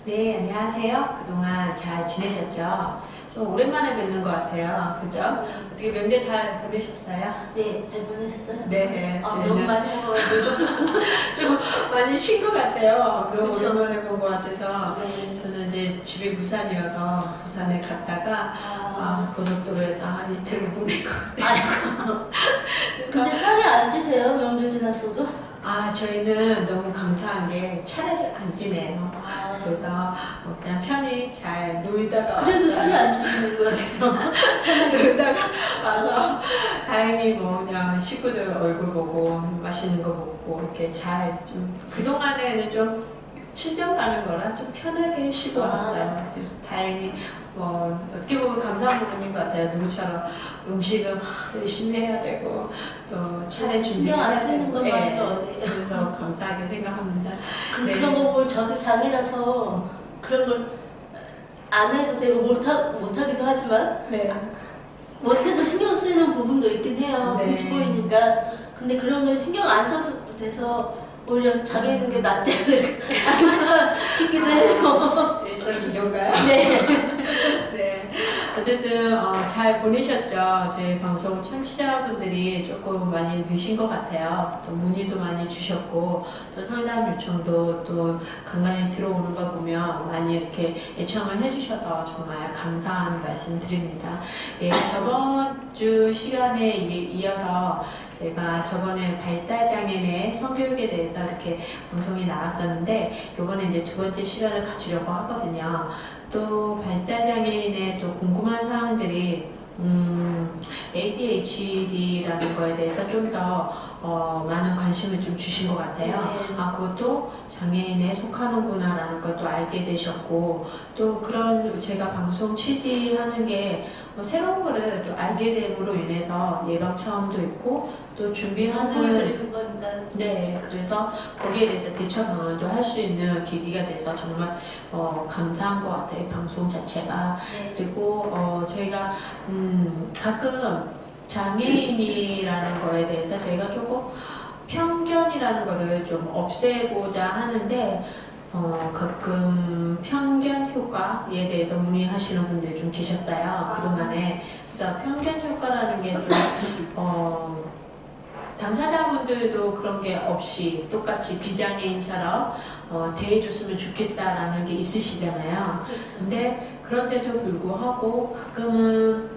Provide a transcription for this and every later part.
네, 안녕하세요. 그동안 잘 지내셨죠? 좀 오랜만에 뵙는 것 같아요. 그죠? 어떻게 명절 잘 보내셨어요? 네, 잘 보냈어요. 네. 너무 많이 먹어가지고. 좀 많이 쉰 것 같아요. 너무 그쵸. 오랜만에 본 것 같아서. 네. 저는 이제 집이 부산이어서 부산에 갔다가 고속도로에서 한 이틀을 보낸 것 같아요. 아이고. 근데 살이 안 찌세요? 명절 지났어도? 저희는 너무 감사한 게 차례를 안 지내요. 그래서 그냥 편히 잘 놀다가 그래도 왔어요. 살이 안 찌시는 것 같아요. 놀다가 와서 다행히 뭐 그냥 식구들 얼굴 보고 맛있는 거 먹고 이렇게 잘 좀 그동안에는 좀 친정 가는 거라 좀 편하게 쉬고 왔어요. 다행히 뭐 어떻게 보면 감사한 부분인 것 같아요. 누구처럼 음식은 열심히 해야 되고 또 차례 신경 안 준비해야 쓰는 되고 것만 해도 어때요? 그래서 감사하게 생각합니다. 그런 거 보면 저도 장이라서 그런 걸 안 해도 되고 못하기도 하지만 네. 못해서 신경 쓰이는 부분도 있긴 해요. 네. 눈치 보이니까. 근데 그런 걸 신경 안 써도 돼서 오히려 장에 있는 게 낫지 않을까 싶기도 해요. 일석이조인가요? 네. 네. 어쨌든 잘 보내셨죠? 저희 방송 청취자분들이 조금 많이 느신 것 같아요. 또 문의도 많이 주셨고 또 상담 요청도 또 간간히 들어오는 거 보면 많이 이렇게 애청을 해주셔서 정말 감사한 말씀 드립니다. 예, 저번 주 시간에 이어서 제가 저번에 발달장애인의 성교육에 대해서 이렇게 방송이 나왔었는데 이번에 이제 두 번째 시간을 가지려고 하거든요. 또 발달장애인의 또 궁금한 사항들이 ADHD라는 거에 대해서 좀 더 많은 관심을 좀 주신 것 같아요. 그것도 장애인에 속하는구나라는 것도 알게 되셨고 또 그런 제가 방송 취지하는 게 새로운 거를 또 알게 됨으로 인해서 예방 차원도 있고 또 준비하는 드리는 거니까. 네, 그래서 거기에 대해서 대처 방안도 할 수 있는 계기가 돼서 정말 감사한 것 같아요. 방송 자체가. 네. 그리고 저희가 가끔 장애인이라는 거에 대해서 저희가 조금 편견이라는 거를 좀 없애고자 하는데 가끔 편견 효과에 대해서 문의하시는 분들이 좀 계셨어요. 그동안에. 그래서 편견 효과라는 게 좀 당사자분들도 그런 게 없이 똑같이 비장애인처럼 대해줬으면 좋겠다라는 게 있으시잖아요. 근데 그런데도 불구하고 가끔은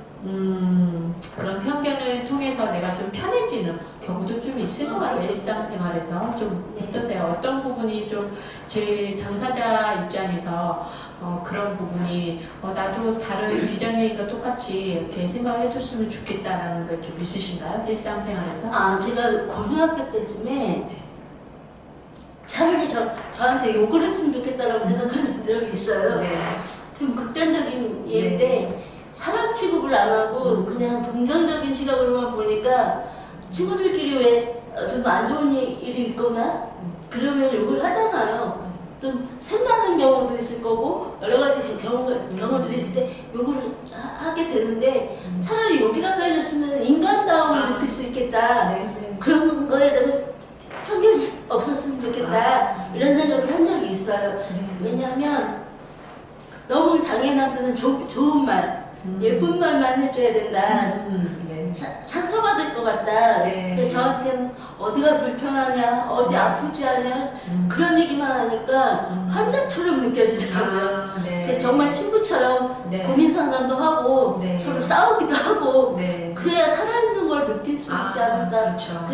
그런 편견을 통해서 내가 좀 편해지는 경우도 좀 있을 것 같아요. 일상생활에서 좀 어떠세요? 어떤 부분이 좀 제 당사자 입장에서 그런 부분이 나도 다른 비장애인과 똑같이 이렇게 생각해 줬으면 좋겠다라는 게 좀 있으신가요? 일상생활에서? 제가 고등학교 때쯤에 차라리 저한테 욕을 했으면 좋겠다라고 생각하는 적이 있어요. 네. 좀 극단적인 예인데 사람 취급을 안 하고 그냥 긍정적인 시각으로만 보니까 친구들끼리 왜 좀 안 좋은 일이 있거나 그러면 욕을 하잖아요. 좀 샘나는 경우도 있을 거고 여러 가지 경우들이 있을 때 욕을 하게 되는데 차라리 욕이라도 해줬으면 인간다움을 느낄 수 있겠다. 그런 거에 대해서 편견이 없었으면 좋겠다. 이런 생각을 한 적이 있어요. 왜냐하면 너무 장애인한테는 좋은 말, 예쁜 말만 해줘야 된다. 상처받을 것 같다. 그래서 저한테는 어디가 불편하냐, 어디 아프지 않냐 그런 얘기만 하니까 환자처럼 느껴지더라고요. 그래서 정말 친구처럼 고민 상담도 하고 서로 싸우기도 하고 그래야 살아있는 걸 느낄 수 있지 않을까. 그렇죠.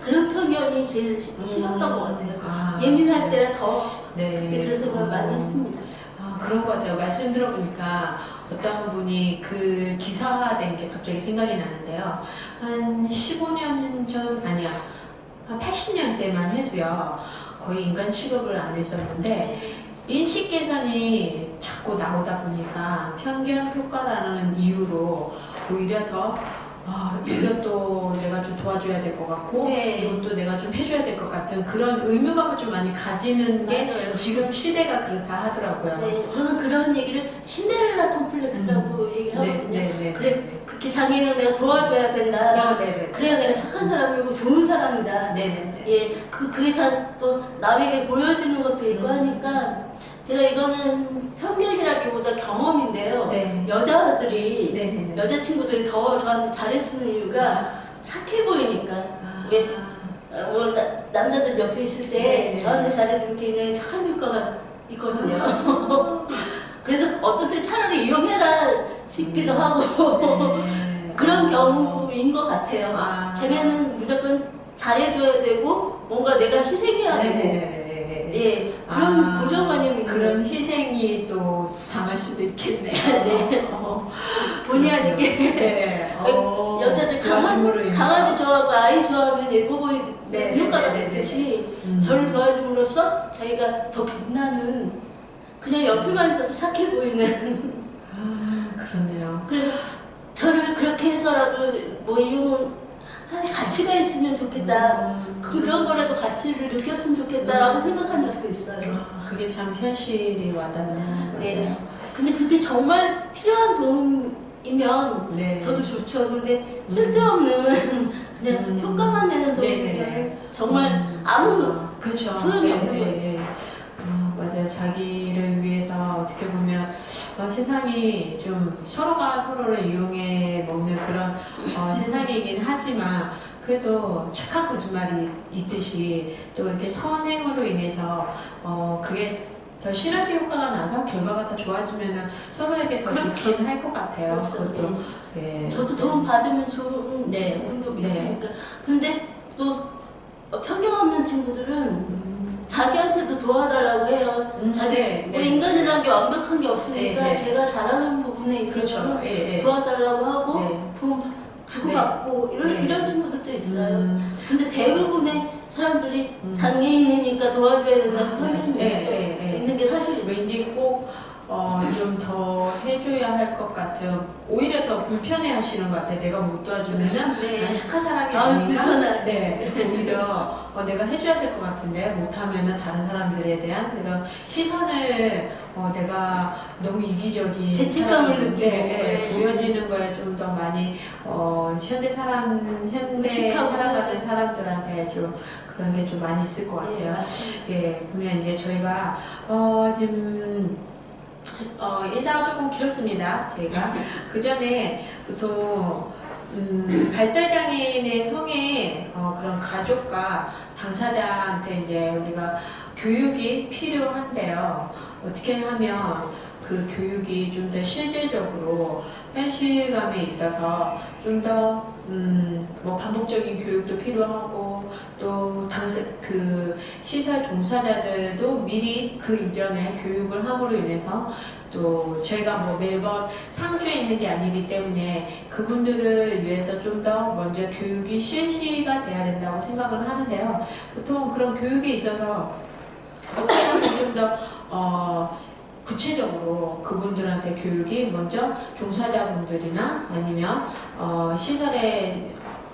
그런 편견이 제일 심했던 것 같아요. 예민할 때는 더 그때 그런 생각을 많이 했습니다. 그런 것 같아요. 말씀 들어보니까 어떤 분이 그 기사화된 게 갑자기 생각이 나는데요. 한 15년 전, 아니야. 한 80년대만 해도요. 거의 인간 취급을 안 했었는데 인식 개선이 자꾸 나오다 보니까 편견 효과라는 이유로 오히려 더 이것도 내가 좀 도와줘야 될 것 같고 네. 이것도 내가 좀 해줘야 될 것 같은 그런 의무감을 좀 많이 가지는 게 맞아요. 지금 시대가 그렇다 하더라고요. 네, 저는 그런 얘기를 신데렐라 콤플렉스라고 얘기를 하거든요. 네. 그래, 그렇게 자기는 내가 도와줘야 된다. 네네. 그래야 내가 착한 사람이고 좋은 사람이다. 네네. 예, 그게 다 또 남에게 보여주는 것도 있고 하니까 제가 이거는 편견이라기보다 경험인데요. 네. 여자들이, 네네네. 여자친구들이 더 저한테 잘해주는 이유가 착해 보이니까. 왜 남자들 옆에 있을 때 네. 저한테 잘해주면 굉장히 착한 효과가 있거든요. 그래서 어떤 때 차라리 이용해라 싶기도 하고 네. 그런 경우인 것 같아요. 제게는 무조건 잘해줘야 되고 뭔가 내가 희생해야 되고 예, 그런 고정관념이 그런 희생이 또 당할 수도 있겠네요. 네. 본의 아니게 네. 여자들 강아지 좋아하고 아이 좋아하면 예뻐 보이는 효과가 있듯이 저를 도와줌으로써 자기가 더 빛나는 그냥 옆에만 있어도 착해 보이는 그렇네요. 그래서 저를 그렇게 해서라도 뭐 이용은 가치가 있으면 좋겠다. 그런 거라도 가치를 느꼈으면 좋겠다라고 생각한 적도 있어요. 그게 참 현실이 와닿는 네. 거죠. 근데 그게 정말 필요한 도움이면 네. 저도 좋죠. 근데 쓸데없는 그냥 효과만 내는 도움이면 정말 아무 그렇죠. 소용이 없는 거죠. 맞아요. 자기를 위해서 어떻게 보면 세상이 좀 서로가 서로를 이용해 먹는 그런 세상이긴 하지만 그래도 착한 거짓말이 있듯이 또 이렇게 선행으로 인해서 그게 더 시너지 효과가 나서 결과가 더 좋아지면 서로에게 더 좋긴 할 것 같아요. 그렇죠. 그것도. 네. 저도 도움 받으면 좋은 부분도 네. 있으니까. 근데 또 편견 없는 친구들은 자기한테도 도와달라고 해요. 자기 뭐 인간이라는 게 완벽한 게 없으니까 제가 잘하는 부분에 있어서 도와달라고 하고 도움 주고받고 이런 친구들도 있어요. 근데 대부분의 사람들이 장애인이니까 도와줘야 된다는 편견이 있는 게 사실이에요. 왠지 꼭 좀 더 해줘야 할 것 같아요. 오히려 더 불편해 하시는 것 같아요. 내가 못 도와주면은 난 착한 사람이 아닌가? 오히려 내가 해줘야 될 것 같은데 못하면은 다른 사람들에 대한 그런 시선을 내가 너무 이기적인 죄책감을 느끼고 보여지는 거에 좀 더 많이 현대 살아가는 사람들한테 좀 그런 게 좀 많이 있을 것 같아요. 보면 이제 저희가 지금 인사가 조금 길었습니다. 저희가 그 전에 보통 발달장애인의 성에 그런 가족과 당사자한테 이제 우리가 교육이 필요한데요. 어떻게 하면 그 교육이 좀 더 실질적으로 현실감에 있어서 좀 더 뭐 반복적인 교육도 필요하고 또 그 시설 종사자들도 미리 그 이전에 교육을 함으로 인해서 또 저희가 뭐 매번 상주에 있는 게 아니기 때문에 그분들을 위해서 좀 더 먼저 교육이 실시가 돼야 된다고 생각을 하는데요. 보통 그런 교육에 있어서 어떻게 하면 좀 더 구체적으로 그분들한테 교육이 먼저 종사자분들이나 아니면 시설에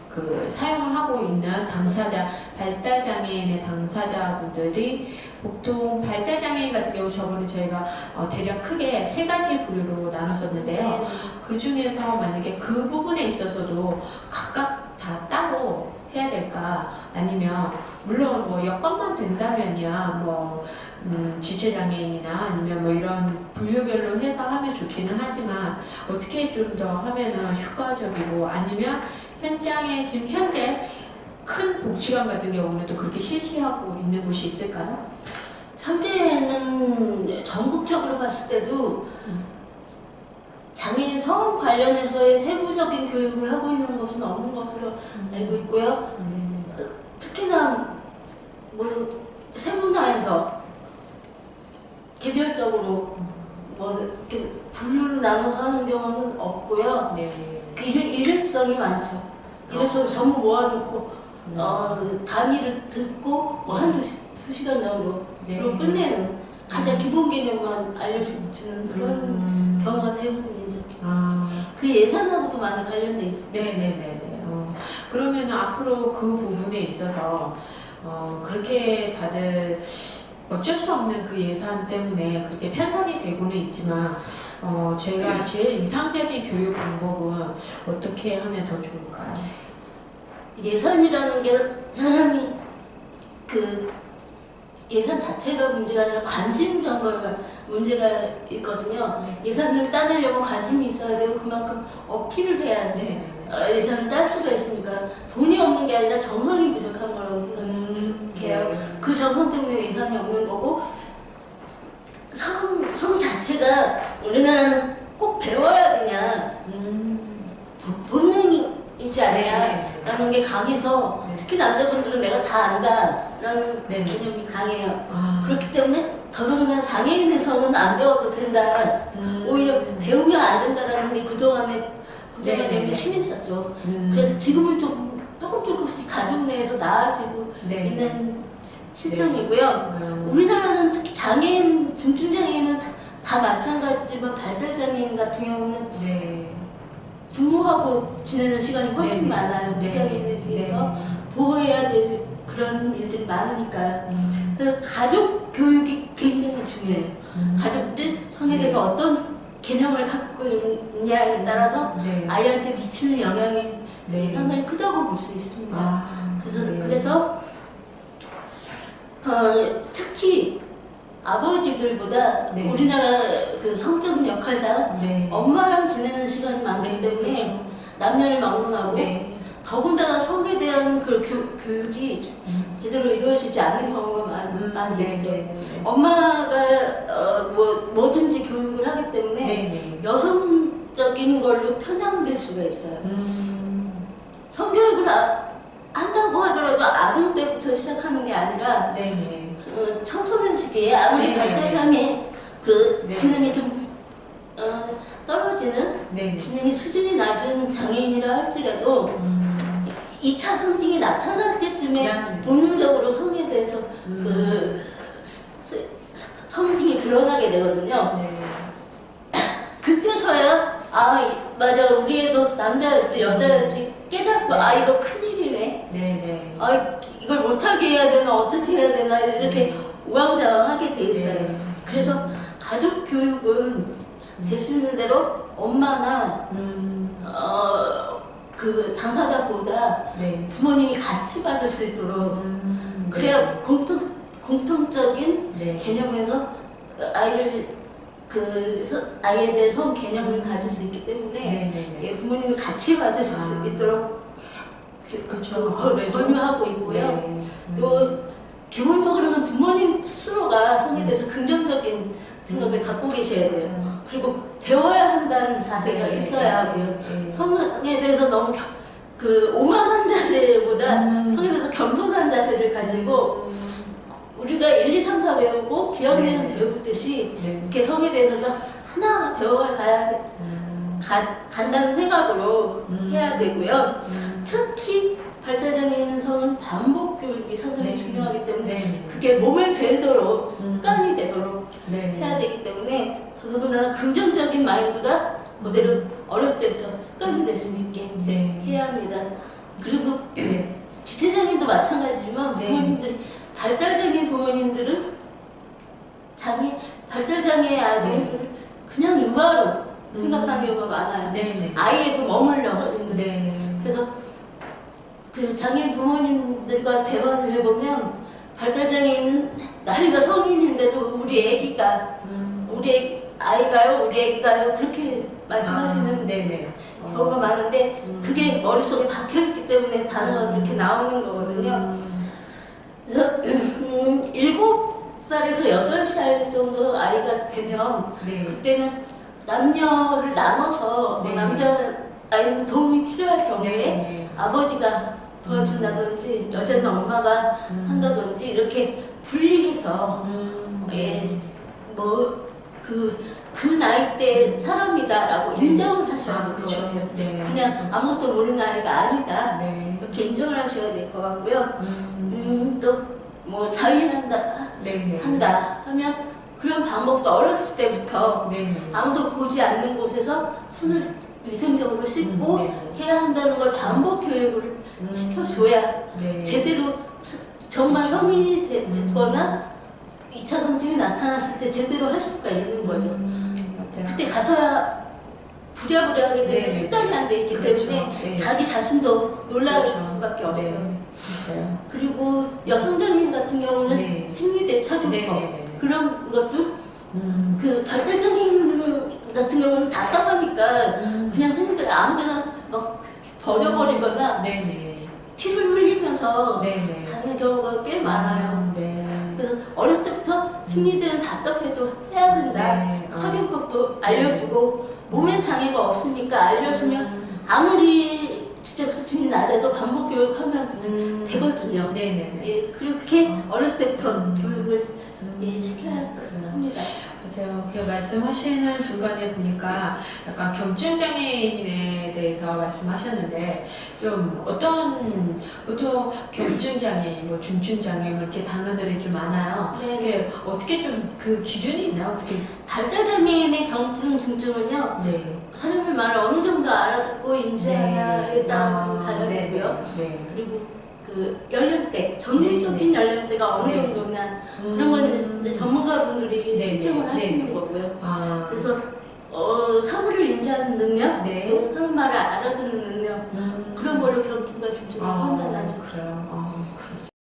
그 사용을 하고 있는 당사자, 발달장애인의 당사자분들이 보통 발달장애인 같은 경우 저번에 저희가 대략 크게 3가지 부류로 나눴었는데요. 그 중에서 만약에 그 부분에 있어서도 각각 다 따로 해야 될까? 아니면 물론 뭐 여건만 된다면야 뭐 지체장애인이나 아니면 뭐 이런 분류별로 해서 하면 좋기는 하지만 어떻게 좀 더 하면은 효과적이고 아니면 현장에 지금 현재 큰 복지관 같은 경우는 또 그렇게 실시하고 있는 곳이 있을까요? 현재는 전국적으로 봤을 때도 장애인 성원 관련해서의 세부적인 교육을 하고 있는 곳은 없는 것으로 알고 있고요. 특히나 뭐 세분화해서 개별적으로 뭐 이렇게 분류를 나눠서 하는 경우는 없고요. 일회성이 많죠. 일회성을 전부 모아놓고 강의를 듣고 뭐 한두 시간 정도로 끝내는 가장 기본 개념만 알려주는 그런 경우가 대부분이죠. 그 예산하고도 많이 관련돼 있어요. 네네네네. 그러면 앞으로 그 부분에 있어서 그렇게 다들 어쩔 수 없는 그 예산 때문에 그렇게 편성이 되고는 있지만 제가 제일 이상적인 교육 방법은 어떻게 하면 더 좋을까요? 예산이라는 게 사람이 그 예산 자체가 문제가 아니라 관심 정도가 문제가 있거든요. 예산을 따내려면 관심이 있어야 되고 그만큼 어필을 해야 돼. 예산을 딸 수가 있으니까 돈이 없는 게 아니라 정성이 부족한 거라고 생각해요. 그 정성 때문에 예산이 없는 거고 성 자체가 우리나라는 꼭 배워야 되냐 본능인지 아니냐라는 게 강해서 특히 남자분들은 내가 다 안다라는 개념이 강해요. 그렇기 때문에 더더군다나 장애인에서는 안 배워도 된다. 오히려 배우면 안 된다라는 게 그동안에 굉장히 심했었죠. 그래서 지금은 조금씩 가족 내에서 나아지고 있는 실정이고요. 우리나라는 특히 장애인, 중증장애인은 다 마찬가지지만 발달장애인 같은 경우는 부모하고 지내는 시간이 훨씬 많아요. 비장애인에 비해서 보호해야 될 그런 일들이 많으니까요. 그래서 가족 교육이 굉장히 중요해요. 가족들 성에 대해서 어떤 개념을 갖고 있냐에 따라서 아이한테 미치는 영향이 상당히 크다고 볼 수 있습니다. 그래서 특히 아버지들보다 우리나라 그 성적 역할상 엄마랑 지내는 시간이 많기 때문에 남녀를 막론하고 더군다나 성에 대한 그 교육이 제대로 이루어지지 않는 경우가 많이 있죠. 엄마가 뭐든지 교육을 하기 때문에 여성적인 걸로 편향될 수가 있어요. 성교육을 한다고 하더라도 아동 때부터 시작하는 게 아니라 청소년 시기에 아무리 발달장애 지능이 좀 떨어지는 지능의 수준이 낮은 장애인이라 할지라도 2차 성징이 나타날 때쯤에 본능적으로 성에 대해서 그 성징이 드러나게 되거든요. 그때서야 맞아 우리 애도 남자였지 여자였지 깨닫고 이거 큰일이네. 이걸 못하게 해야 되나 어떻게 해야 되나 이렇게 우왕좌왕하게 돼 있어요. 그래서 가족 교육은 될 수 있는 대로 엄마나 그 당사자보다 부모님이 같이 받을 수 있도록 그래야 공통적인 개념에서 아이에 대한 성 개념을 가질 수 있기 때문에 부모님이 같이 받을 수 있도록 권유하고 있고요. 또 기본적으로는 부모님 스스로가 성에 대해서 긍정적인 생각을 갖고 계셔야 돼요. 그리고 배워야 한다는 자세가 있어야 하고요. 성에 대해서 너무 오만한 자세보다 성에 대해서 겸손한 자세를 가지고 우리가 1, 2, 3, 4 배우고 기억내용 배우듯이 이렇게 성에 대해서 하나하나 배워가야 간다는 생각으로 해야 되고요. 특히 발달장애인 성은 반복 교육이 상당히 중요하기 때문에 그게 몸에 배도록 습관이 되도록 해야 되기 때문에 더더군다나 긍정적인 마인드가 그대로 어렸을 때부터 습관이 될 수 있게 해야 합니다. 그리고 지체장애도 마찬가지지만 부모님들이 발달장애 부모님들은 발달장애 아이들을 그냥 유아로 생각하는 경우가 많아요. 아이에서 머물러 있는. 그래서 그 장애인 부모님들과 대화를 해보면 발달장애인은 나이가 성인인데도 우리 애기가요? 우리 애기가요? 그렇게 말씀하시는 경우가 많은데 그게 머릿속에 박혀있기 때문에 단어가 그렇게 나오는 거거든요. 그래서 7살에서 8살 정도 아이가 되면 그때는 남녀를 나눠서 남자 아이는 도움이 필요할 경우에 아버지가 도와준다든지 여자는 엄마가 한다든지 이렇게 분리해서 그 나이 때 사람이다라고 인정을 하셔야 될 것 같아요. 그냥 아무것도 모르는 아이가 아니다. 이렇게 인정을 하셔야 될 것 같고요. 또 뭐 자위를 한다 하면 그런 방법도 어렸을 때부터 아무도 보지 않는 곳에서 손을 위생적으로 씻고 네. 해야 한다는 걸 반복 교육을 시켜줘야 네. 제대로 정말 성인이 됐거나 2차 성징이 나타났을 때 제대로 할 수가 있는 거죠. 맞아요. 그때 가서야 부랴부랴 하게 되면 네. 습관이 안 돼 있기 그렇죠. 때문에 네. 자기 자신도 놀랄 그렇죠. 수밖에 없죠. 네. 맞아요. 그리고 여성장애인 같은 경우는 네. 생리대 착용법 네. 그런 것도 음. 그 발달장애인 같은 경우는 답답하니까 그냥 생리대를 아무데나 막 버려버리거나 네네. 티를 흘리면서 네네. 다니는 경우가 꽤 많아요. 네. 그래서 어렸을 때부터 생리대는 답답해도 해야 된다. 네. 착용법도 알려주고 몸에 장애가 없으니까 알려주면 아무리 지적 수준이 낮아도 반복 교육하면 되거든요. 네네네. 예, 그렇게 어렸을 때부터 교육을 예, 시켜야 합니다. 맞아요. 그 말씀하시는 중간에 보니까 약간 경증 장애인에 대해서 말씀하셨는데 좀 어떤 보통 경증 장애, 뭐 중증 장애 뭐 이렇게 단어들이 좀 많아요. 네. 이게 어떻게 좀 그 기준이 있나요? 어떻게? 발달장애인의 경증, 중증은요, 네. 사람들 말을 어느 정도 알아듣고 인지하냐에 따라 좀 달라지고요. 네. 그리고 그 연령대, 전문적인 연령대가 어느 네. 정도냐 그런 건 이제 전문가분들이 네. 측정을 네. 하시는 거고요. 아. 그래서 사물을 인지하는 능력, 네. 또 하는 말을 알아듣는 능력 그런 걸로 경증과 중증을 판단하죠. 그래요.